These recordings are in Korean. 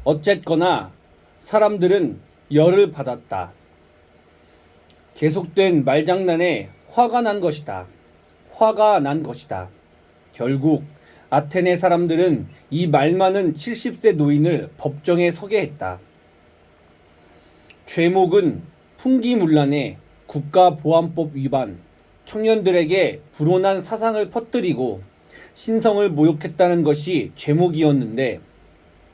어쨌거나 사람들은 열을 받았다. 계속된 말장난에 화가 난 것이다. 결국 아테네 사람들은 이 말 많은 70세 노인을 법정에 서게 했다. 죄목은 풍기문란의 국가보안법 위반, 청년들에게 불온한 사상을 퍼뜨리고 신성을 모욕했다는 것이 죄목이었는데,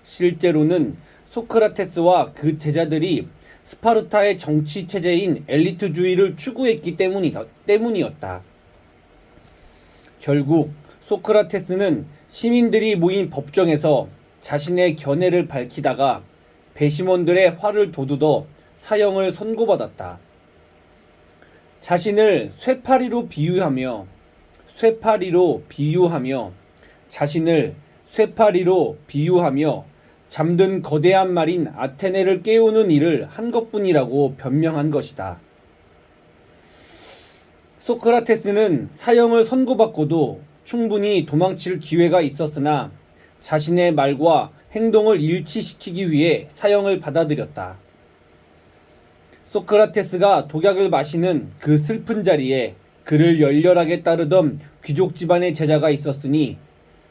실제로는 소크라테스와 그 제자들이 스파르타의 정치 체제인 엘리트주의를 추구했기 때문이었다. 결국 소크라테스는 시민들이 모인 법정에서 자신의 견해를 밝히다가 배심원들의 화를 돋우어 사형을 선고받았다. 자신을 쇠파리로 비유하며 잠든 거대한 말인 아테네를 깨우는 일을 한 것뿐이라고 변명한 것이다. 소크라테스는 사형을 선고받고도 충분히 도망칠 기회가 있었으나 자신의 말과 행동을 일치시키기 위해 사형을 받아들였다. 소크라테스가 독약을 마시는 그 슬픈 자리에 그를 열렬하게 따르던 귀족 집안의 제자가 있었으니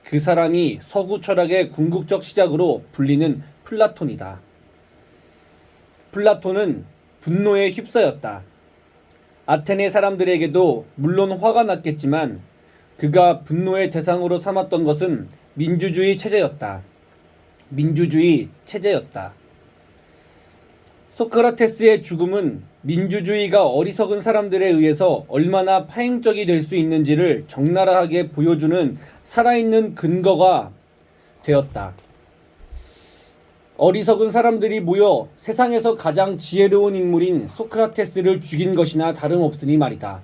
그 사람이 서구 철학의 궁극적 시작으로 불리는 플라톤이다. 플라톤은 분노에 휩싸였다. 아테네 사람들에게도 물론 화가 났겠지만 그가 분노의 대상으로 삼았던 것은 민주주의 체제였다. 소크라테스의 죽음은 민주주의가 어리석은 사람들에 의해서 얼마나 파행적이 될 수 있는지를 적나라하게 보여주는 살아있는 근거가 되었다. 어리석은 사람들이 모여 세상에서 가장 지혜로운 인물인 소크라테스를 죽인 것이나 다름없으니 말이다.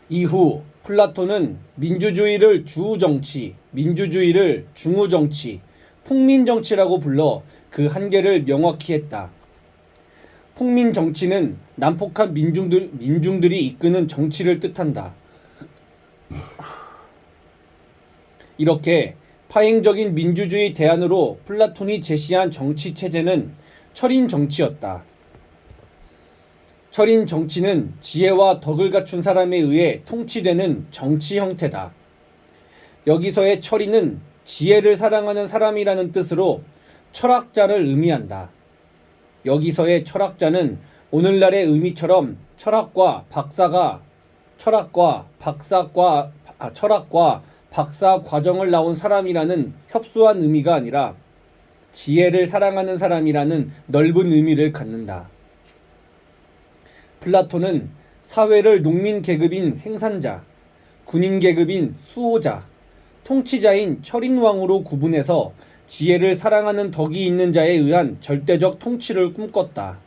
이후 플라톤은 민주주의를 주우정치, 민주주의를 중우정치, 폭민정치라고 불러 그 한계를 명확히 했다. 폭민정치는 난폭한 민중들이 이끄는 정치를 뜻한다. 이렇게 파행적인 민주주의 대안으로 플라톤이 제시한 정치 체제는 철인 정치였다. 철인 정치는 지혜와 덕을 갖춘 사람에 의해 통치되는 정치 형태다. 여기서의 철인은 지혜를 사랑하는 사람이라는 뜻으로 철학자를 의미한다. 여기서의 철학자는 오늘날의 의미처럼 철학과 박사 과정을 나온 사람이라는 협소한 의미가 아니라 지혜를 사랑하는 사람이라는 넓은 의미를 갖는다. 플라톤은 사회를 농민 계급인 생산자, 군인 계급인 수호자, 통치자인 철인왕으로 구분해서 지혜를 사랑하는 덕이 있는 자에 의한 절대적 통치를 꿈꿨다.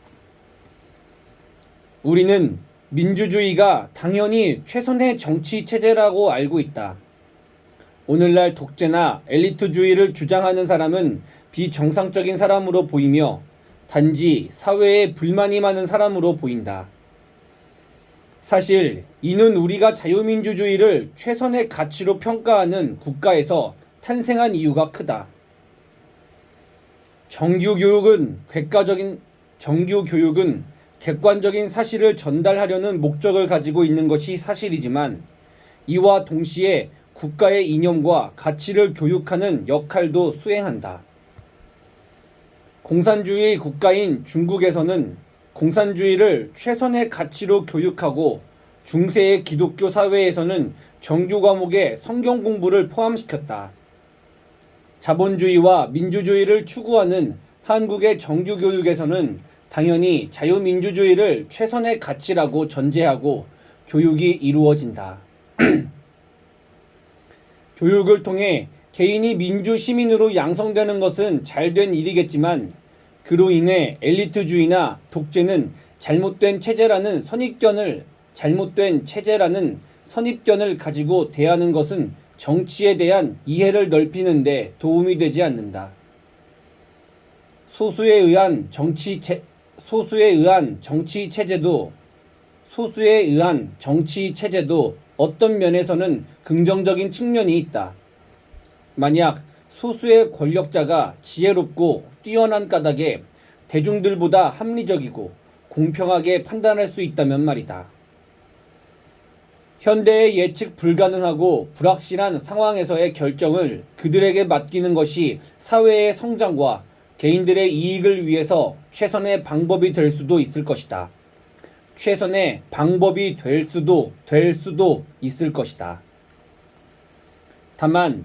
우리는 민주주의가 당연히 최선의 정치 체제라고 알고 있다. 오늘날 독재나 엘리트주의를 주장하는 사람은 비정상적인 사람으로 보이며 단지 사회에 불만이 많은 사람으로 보인다. 사실 이는 우리가 자유민주주의를 최선의 가치로 평가하는 국가에서 탄생한 이유가 크다. 정규교육은 객관적인 사실을 전달하려는 목적을 가지고 있는 것이 사실이지만 이와 동시에 국가의 이념과 가치를 교육하는 역할도 수행한다. 공산주의 국가인 중국에서는 공산주의를 최선의 가치로 교육하고 중세의 기독교 사회에서는 정규 과목에 성경 공부를 포함시켰다. 자본주의와 민주주의를 추구하는 한국의 정규 교육에서는 당연히 자유민주주의를 최선의 가치라고 전제하고 교육이 이루어진다. 교육을 통해 개인이 민주시민으로 양성되는 것은 잘된 일이겠지만 그로 인해 엘리트주의나 독재는 잘못된 체제라는 선입견을 가지고 대하는 것은 정치에 대한 이해를 넓히는 데 도움이 되지 않는다. 소수에 의한 정치 체제도 어떤 면에서는 긍정적인 측면이 있다. 만약 소수의 권력자가 지혜롭고 뛰어난 까닭에 대중들보다 합리적이고 공평하게 판단할 수 있다면 말이다. 현대의 예측 불가능하고 불확실한 상황에서의 결정을 그들에게 맡기는 것이 사회의 성장과 개인들의 이익을 위해서 최선의 방법이 될 수도 있을 것이다. 최선의 방법이 될 수도 있을 것이다. 다만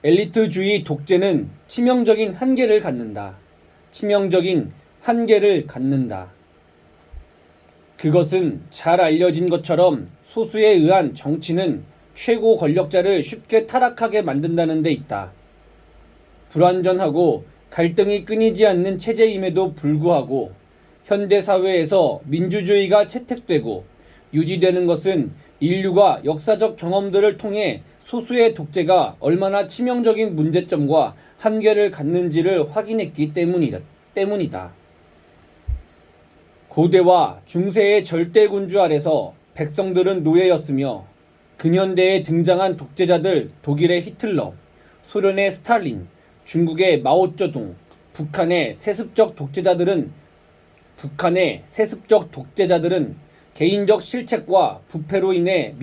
엘리트주의 독재는 치명적인 한계를 갖는다. 치명적인 한계를 갖는다. 그것은 잘 알려진 것처럼 소수에 의한 정치는 최고 권력자를 쉽게 타락하게 만든다는 데 있다. 불완전하고 갈등이 끊이지 않는 체제임에도 불구하고 현대 사회에서 민주주의가 채택되고 유지되는 것은 인류가 역사적 경험들을 통해 소수의 독재가 얼마나 치명적인 문제점과 한계를 갖는지를 확인했기 때문이다. 고대와 중세의 절대군주 아래서 백성들은 노예였으며 근현대에 등장한 독재자들 독일의 히틀러, 소련의 스탈린, 중국의 마오쩌둥, 북한의 세습적 독재자들은 개인적 실책과 부패로 인해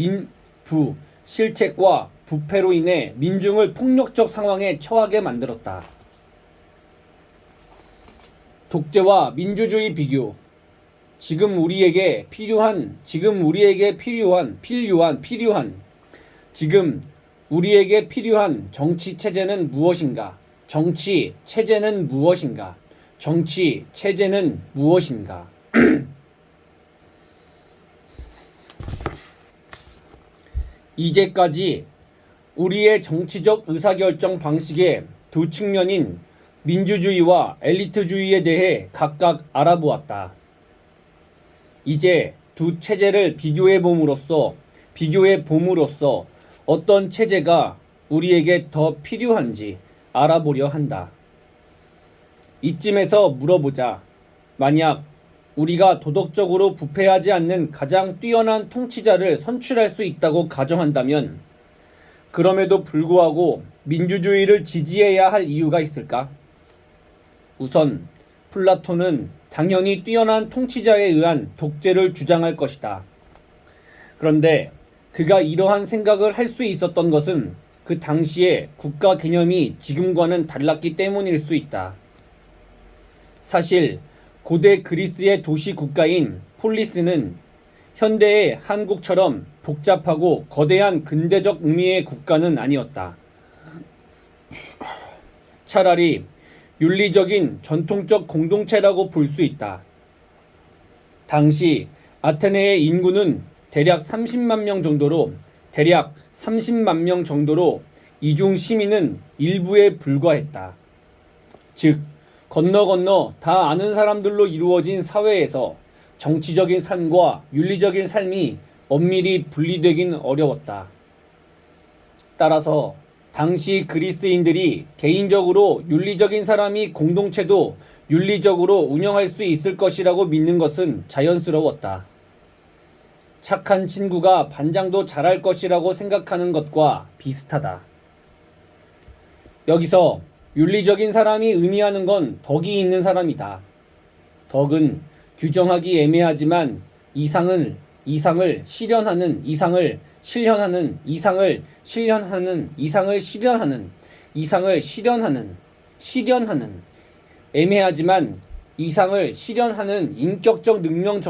민중을 폭력적 상황에 처하게 만들었다. 독재와 민주주의 비교. 지금 우리에게 필요한 정치 체제는 무엇인가? 정치 체제는 무엇인가? 이제까지 우리의 정치적 의사결정 방식의 두 측면인 민주주의와 엘리트주의에 대해 각각 알아보았다. 이제 두 체제를 비교해 봄으로써 어떤 체제가 우리에게 더 필요한지 알아보려 한다. 이쯤에서 물어보자. 만약 우리가 도덕적으로 부패하지 않는 가장 뛰어난 통치자를 선출할 수 있다고 가정한다면 그럼에도 불구하고 민주주의를 지지해야 할 이유가 있을까? 우선 플라톤은 당연히 뛰어난 통치자에 의한 독재를 주장할 것이다. 그런데 그가 이러한 생각을 할 수 있었던 것은 그 당시에 국가 개념이 지금과는 달랐기 때문일 수 있다. 사실 고대 그리스의 도시 국가인 폴리스는 현대의 한국처럼 복잡하고 거대한 근대적 의미의 국가는 아니었다. 차라리 윤리적인 전통적 공동체라고 볼 수 있다. 당시 아테네의 인구는 대략 30만 명 정도로 이중 시민은 일부에 불과했다. 즉 건너 다 아는 사람들로 이루어진 사회에서 정치적인 삶과 윤리적인 삶이 엄밀히 분리되긴 어려웠다. 따라서 당시 그리스인들이 개인적으로 윤리적인 사람이 공동체도 윤리적으로 운영할 수 있을 것이라고 믿는 것은 자연스러웠다. 착한 친구가 반장도 잘할 것이라고 생각하는 것과 비슷하다. 여기서 윤리적인 사람이 의미하는 건 덕이 있는 사람이다. 덕은 규정하기 애매하지만 이상을 실현하는 애매하지만 이상을 실현하는 인격적 능력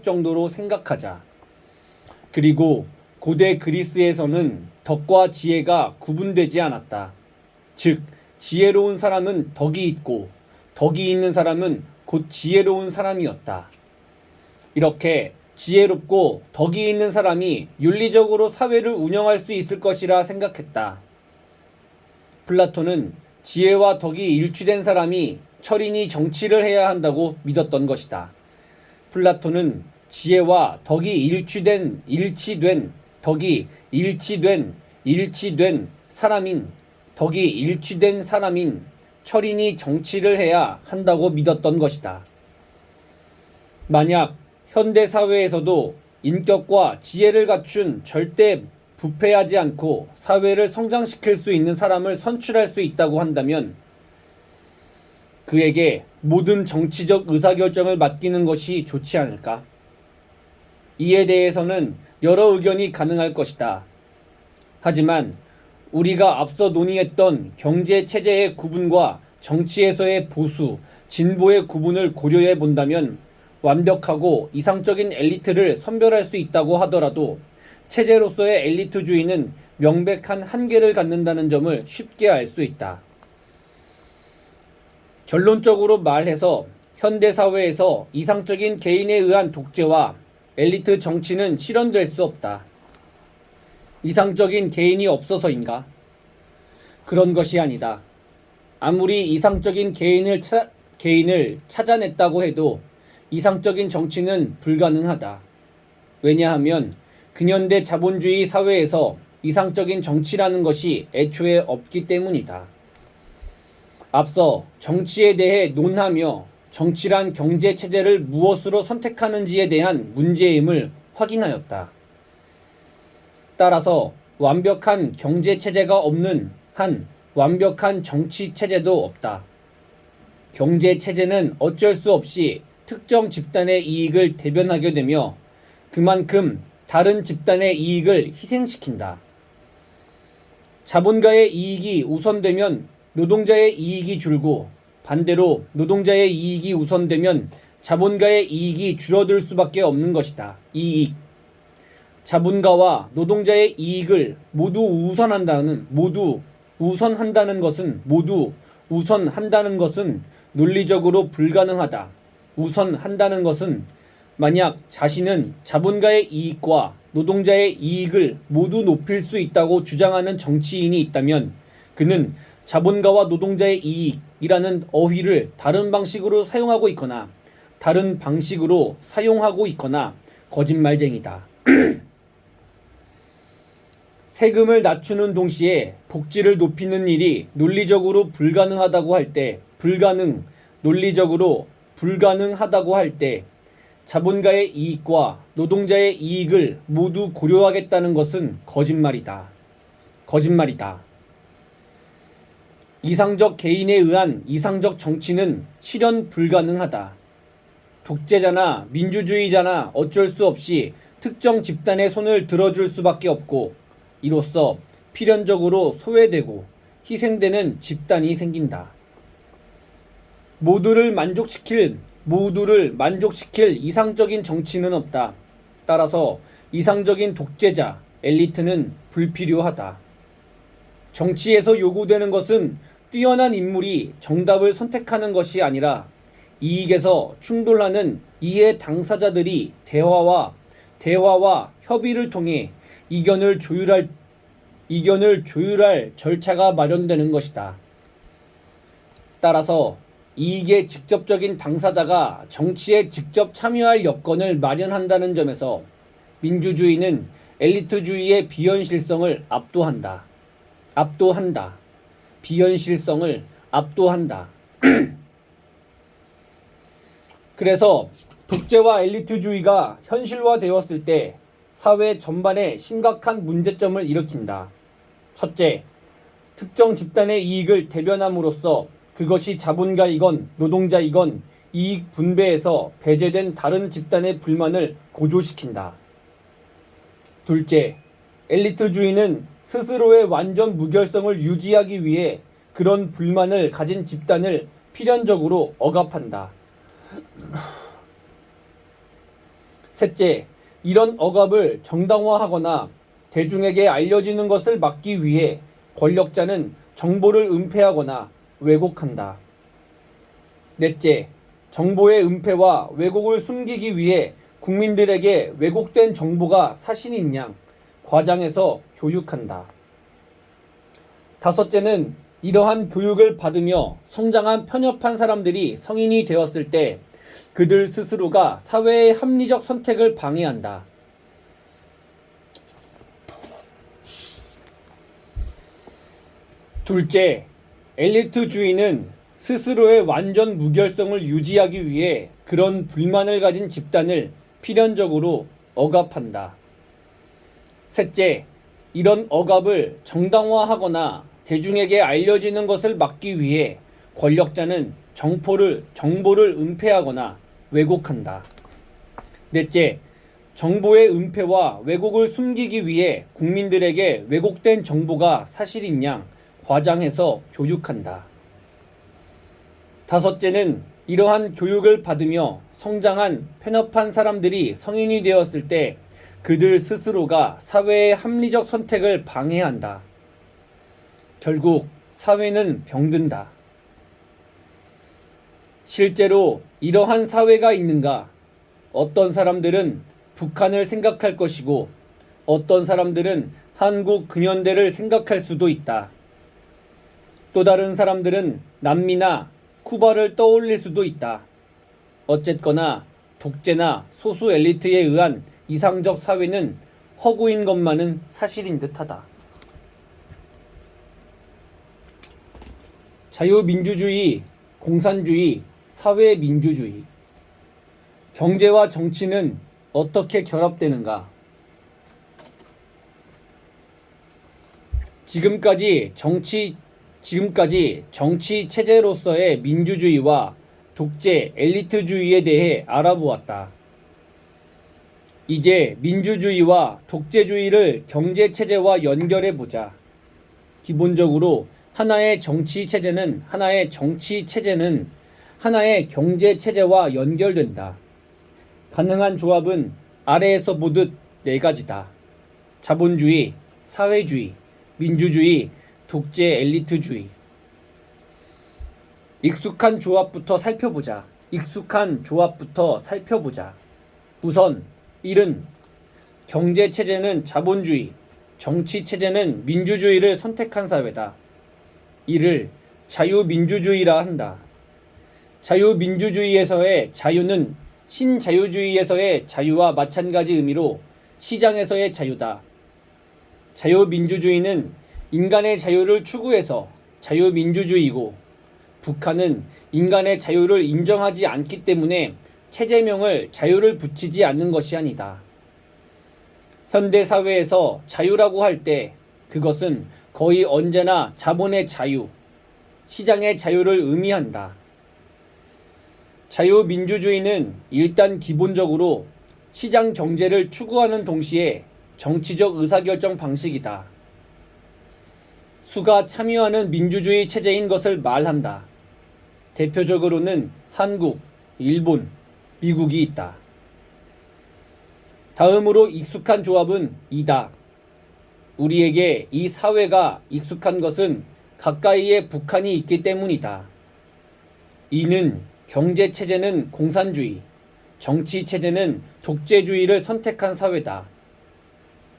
정도로 생각하자. 그리고 고대 그리스에서는 덕과 지혜가 구분되지 않았다. 즉, 지혜로운 사람은 덕이 있고 덕이 있는 사람은 곧 지혜로운 사람이었다. 이렇게 지혜롭고 덕이 있는 사람이 윤리적으로 사회를 운영할 수 있을 것이라 생각했다. 플라톤은 지혜와 덕이 일치된 사람이 철인이 정치를 해야 한다고 믿었던 것이다. 플라톤은 지혜와 덕이 일치된 사람인 덕이 일치된 사람인 철인이 정치를 해야 한다고 믿었던 것이다. 만약 현대 사회에서도 인격과 지혜를 갖춘 절대 부패하지 않고 사회를 성장시킬 수 있는 사람을 선출할 수 있다고 한다면 그에게 모든 정치적 의사결정을 맡기는 것이 좋지 않을까? 이에 대해서는 여러 의견이 가능할 것이다. 하지만 우리가 앞서 논의했던 경제체제의 구분과 정치에서의 보수, 진보의 구분을 고려해 본다면 완벽하고 이상적인 엘리트를 선별할 수 있다고 하더라도 체제로서의 엘리트주의는 명백한 한계를 갖는다는 점을 쉽게 알 수 있다. 결론적으로 말해서 현대사회에서 이상적인 개인에 의한 독재와 엘리트 정치는 실현될 수 없다. 이상적인 개인이 없어서인가? 그런 것이 아니다. 아무리 이상적인 개인을 찾아냈다고 해도 이상적인 정치는 불가능하다. 왜냐하면 근현대 자본주의 사회에서 이상적인 정치라는 것이 애초에 없기 때문이다. 앞서 정치에 대해 논하며 정치란 경제체제를 무엇으로 선택하는지에 대한 문제임을 확인하였다. 따라서 완벽한 경제체제가 없는 한 완벽한 정치체제도 없다. 경제체제는 어쩔 수 없이 특정 집단의 이익을 대변하게 되며 그만큼 다른 집단의 이익을 희생시킨다. 자본가의 이익이 우선되면 노동자의 이익이 줄고 반대로 노동자의 이익이 우선되면 자본가의 이익이 줄어들 수밖에 없는 것이다. 이익. 자본가와 노동자의 이익을 모두 우선한다는 것은 논리적으로 불가능하다. 우선한다는 것은 만약 자신은 자본가의 이익과 노동자의 이익을 모두 높일 수 있다고 주장하는 정치인이 있다면 그는 자본가와 노동자의 이익이라는 어휘를 다른 방식으로 사용하고 있거나 거짓말쟁이다. 세금을 낮추는 동시에 복지를 높이는 일이 논리적으로 불가능하다고 할 때 자본가의 이익과 노동자의 이익을 모두 고려하겠다는 것은 거짓말이다. 이상적 개인에 의한 이상적 정치는 실현 불가능하다. 독재자나 민주주의자나 어쩔 수 없이 특정 집단의 손을 들어줄 수밖에 없고 이로써 필연적으로 소외되고 희생되는 집단이 생긴다. 모두를 만족시킬 이상적인 정치는 없다. 따라서 이상적인 독재자, 엘리트는 불필요하다. 정치에서 요구되는 것은 뛰어난 인물이 정답을 선택하는 것이 아니라 이익에서 충돌하는 이해 당사자들이 대화와 협의를 통해 이견을 조율할 절차가 마련되는 것이다. 따라서 이익의 직접적인 당사자가 정치에 직접 참여할 여건을 마련한다는 점에서 민주주의는 엘리트주의의 비현실성을 압도한다. 그래서 독재와 엘리트주의가 현실화되었을 때 사회 전반에 심각한 문제점을 일으킨다. 첫째, 특정 집단의 이익을 대변함으로써 그것이 자본가이건 노동자이건 이익 분배에서 배제된 다른 집단의 불만을 고조시킨다. 둘째, 엘리트주의는 스스로의 완전 무결성을 유지하기 위해 그런 불만을 가진 집단을 필연적으로 억압한다. 셋째, 이런 억압을 정당화하거나 대중에게 알려지는 것을 막기 위해 권력자는 정보를 은폐하거나 왜곡한다. 넷째, 정보의 은폐와 왜곡을 숨기기 위해 국민들에게 왜곡된 정보가 사실인 양 과장해서 교육한다. 다섯째는 이러한 교육을 받으며 성장한 편협한 사람들이 성인이 되었을 때 그들 스스로가 사회의 합리적 선택을 방해한다. 둘째, 엘리트주의는 스스로의 완전 무결성을 유지하기 위해 그런 불만을 가진 집단을 필연적으로 억압한다. 셋째, 이런 억압을 정당화하거나 대중에게 알려지는 것을 막기 위해 권력자는 정보를 은폐하거나 왜곡한다. 넷째, 정보의 은폐와 왜곡을 숨기기 위해 국민들에게 왜곡된 정보가 사실인 양 과장해서 교육한다. 다섯째는 이러한 교육을 받으며 성장한 편협한 사람들이 성인이 되었을 때 그들 스스로가 사회의 합리적 선택을 방해한다. 결국 사회는 병든다. 실제로 이러한 사회가 있는가? 어떤 사람들은 북한을 생각할 것이고 어떤 사람들은 한국 근현대를 생각할 수도 있다. 또 다른 사람들은 남미나 쿠바를 떠올릴 수도 있다. 어쨌거나 독재나 소수 엘리트에 의한 이상적 사회는 허구인 것만은 사실인 듯하다. 자유민주주의, 공산주의, 사회민주주의. 경제와 정치는 어떻게 결합되는가? 지금까지 정치 체제로서의 민주주의와 독재, 엘리트주의에 대해 알아보았다. 이제 민주주의와 독재주의를 경제 체제와 연결해 보자. 기본적으로 하나의 정치 체제는 하나의 경제 체제와 연결된다. 가능한 조합은 아래에서 보듯 네 가지다. 자본주의, 사회주의, 민주주의, 독재, 엘리트주의. 익숙한 조합부터 살펴보자. 우선 1은 경제 체제는 자본주의, 정치 체제는 민주주의를 선택한 사회다. 이를 자유민주주의라 한다. 자유민주주의에서의 자유는 신자유주의에서의 자유와 마찬가지 의미로 시장에서의 자유다. 자유민주주의는 인간의 자유를 추구해서 자유민주주의이고 북한은 인간의 자유를 인정하지 않기 때문에 체제명을 자유를 붙이지 않는 것이 아니다. 현대사회에서 자유라고 할 때 그것은 거의 언제나 자본의 자유, 시장의 자유를 의미한다. 자유민주주의는 일단 기본적으로 시장 경제를 추구하는 동시에 정치적 의사결정 방식이다. 수가 참여하는 민주주의 체제인 것을 말한다. 대표적으로는 한국, 일본, 미국이 있다. 다음으로 익숙한 조합은 이다. 우리에게 이 사회가 익숙한 것은 가까이에 북한이 있기 때문이다. 이는 경제체제는 공산주의, 정치체제는 독재주의를 선택한 사회다.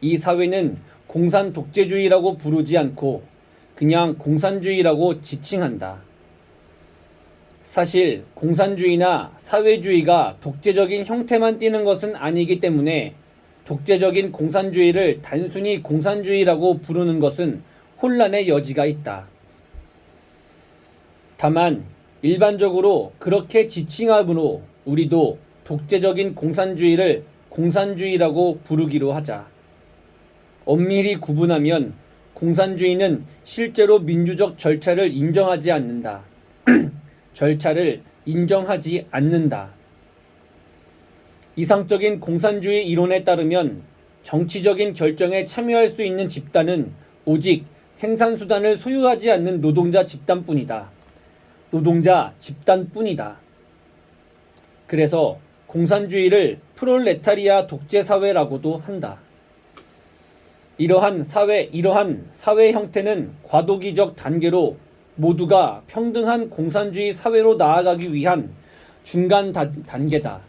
이 사회는 공산 독재주의라고 부르지 않고 그냥 공산주의라고 지칭한다. 사실 공산주의나 사회주의가 독재적인 형태만 띠는 것은 아니기 때문에 독재적인 공산주의를 단순히 공산주의라고 부르는 것은 혼란의 여지가 있다. 다만 일반적으로 그렇게 지칭함으로 우리도 독재적인 공산주의를 공산주의라고 부르기로 하자. 엄밀히 구분하면 공산주의는 실제로 민주적 절차를 인정하지 않는다. 이상적인 공산주의 이론에 따르면 정치적인 결정에 참여할 수 있는 집단은 오직 생산수단을 소유하지 않는 노동자 집단뿐이다. 그래서 공산주의를 프롤레타리아 독재사회라고도 한다. 이러한 사회 형태는 과도기적 단계로 모두가 평등한 공산주의 사회로 나아가기 위한 중간 단계다.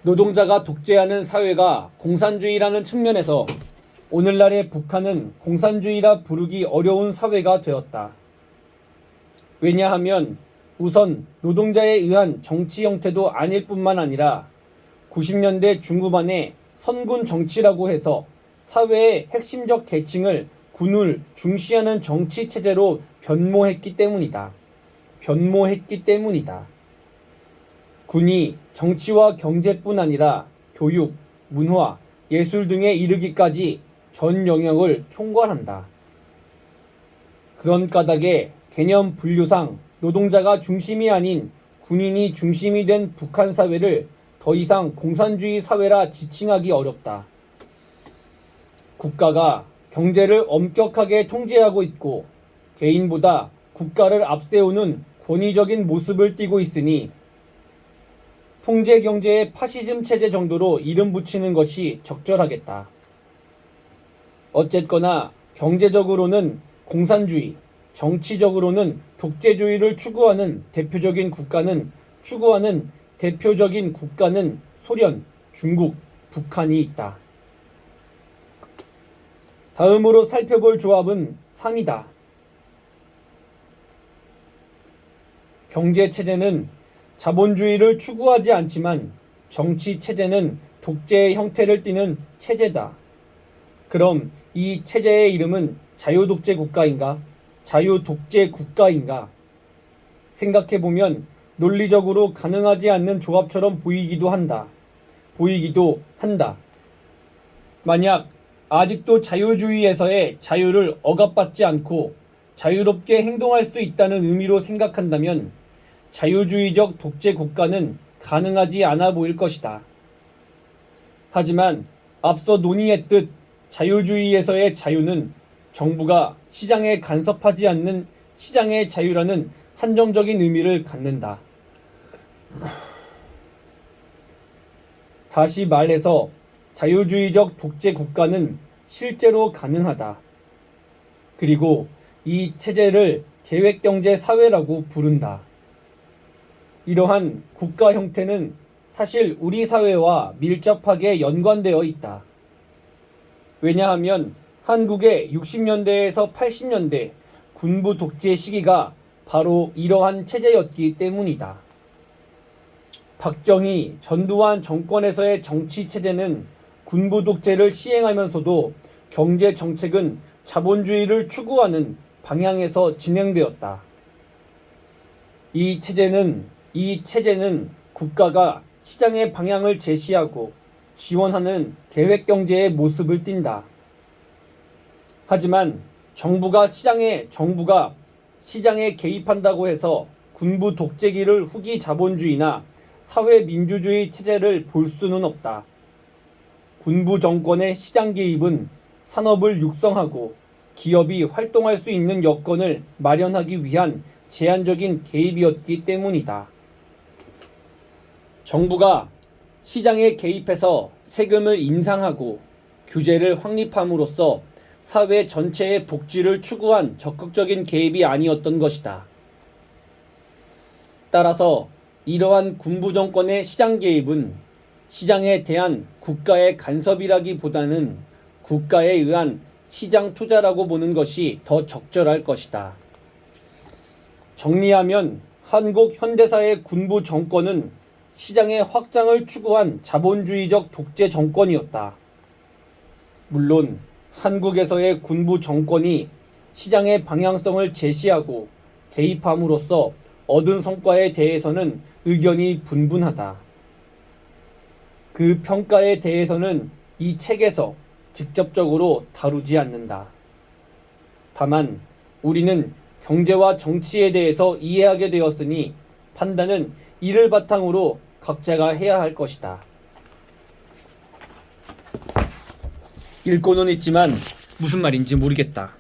노동자가 독재하는 사회가 공산주의라는 측면에서 오늘날의 북한은 공산주의라 부르기 어려운 사회가 되었다. 왜냐하면 우선 노동자에 의한 정치 형태도 아닐 뿐만 아니라 90년대 중후반에 선군 정치라고 해서 사회의 핵심적 계층을 군을 중시하는 정치 체제로 변모했기 때문이다. 군이 정치와 경제뿐 아니라 교육, 문화, 예술 등에 이르기까지 전 영역을 총괄한다. 그런 까닭에 개념 분류상 노동자가 중심이 아닌 군인이 중심이 된 북한 사회를 더 이상 공산주의 사회라 지칭하기 어렵다. 국가가 경제를 엄격하게 통제하고 있고 개인보다 국가를 앞세우는 권위적인 모습을 띠고 있으니 통제 경제의 파시즘 체제 정도로 이름 붙이는 것이 적절하겠다. 어쨌거나 경제적으로는 공산주의, 정치적으로는 독재주의를 추구하는 대표적인 국가는 소련, 중국, 북한이 있다. 다음으로 살펴볼 조합은 3이다. 경제체제는 자본주의를 추구하지 않지만 정치체제는 독재의 형태를 띠는 체제다. 그럼 이 체제의 이름은 자유독재 국가인가? 자유독재 국가인가? 생각해보면 논리적으로 가능하지 않는 조합처럼 보이기도 한다. 만약 아직도 자유주의에서의 자유를 억압받지 않고 자유롭게 행동할 수 있다는 의미로 생각한다면 자유주의적 독재 국가는 가능하지 않아 보일 것이다. 하지만 앞서 논의했듯 자유주의에서의 자유는 정부가 시장에 간섭하지 않는 시장의 자유라는 한정적인 의미를 갖는다. 다시 말해서 자유주의적 독재 국가는 실제로 가능하다. 그리고 이 체제를 계획경제 사회라고 부른다. 이러한 국가 형태는 사실 우리 사회와 밀접하게 연관되어 있다. 왜냐하면 한국의 60년대에서 80년대 군부 독재 시기가 바로 이러한 체제였기 때문이다. 박정희, 전두환 정권에서의 정치 체제는 군부 독재를 시행하면서도 경제 정책은 자본주의를 추구하는 방향에서 진행되었다. 이 체제는 국가가 시장의 방향을 제시하고 지원하는 계획 경제의 모습을 띈다. 하지만 정부가 시장에 개입한다고 해서 군부 독재기를 후기 자본주의나 사회민주주의 체제를 볼 수는 없다. 군부 정권의 시장 개입은 산업을 육성하고 기업이 활동할 수 있는 여건을 마련하기 위한 제한적인 개입이었기 때문이다. 정부가 시장에 개입해서 세금을 인상하고 규제를 확립함으로써 사회 전체의 복지를 추구한 적극적인 개입이 아니었던 것이다. 따라서 이러한 군부 정권의 시장 개입은 시장에 대한 국가의 간섭이라기보다는 국가에 의한 시장 투자라고 보는 것이 더 적절할 것이다. 정리하면 한국 현대사의 군부 정권은 시장의 확장을 추구한 자본주의적 독재 정권이었다. 물론 한국에서의 군부 정권이 시장의 방향성을 제시하고 개입함으로써 얻은 성과에 대해서는 의견이 분분하다. 그 평가에 대해서는 이 책에서 직접적으로 다루지 않는다. 다만 우리는 경제와 정치에 대해서 이해하게 되었으니 판단은 이를 바탕으로 각자가 해야 할 것이다. 읽고는 있지만 무슨 말인지 모르겠다.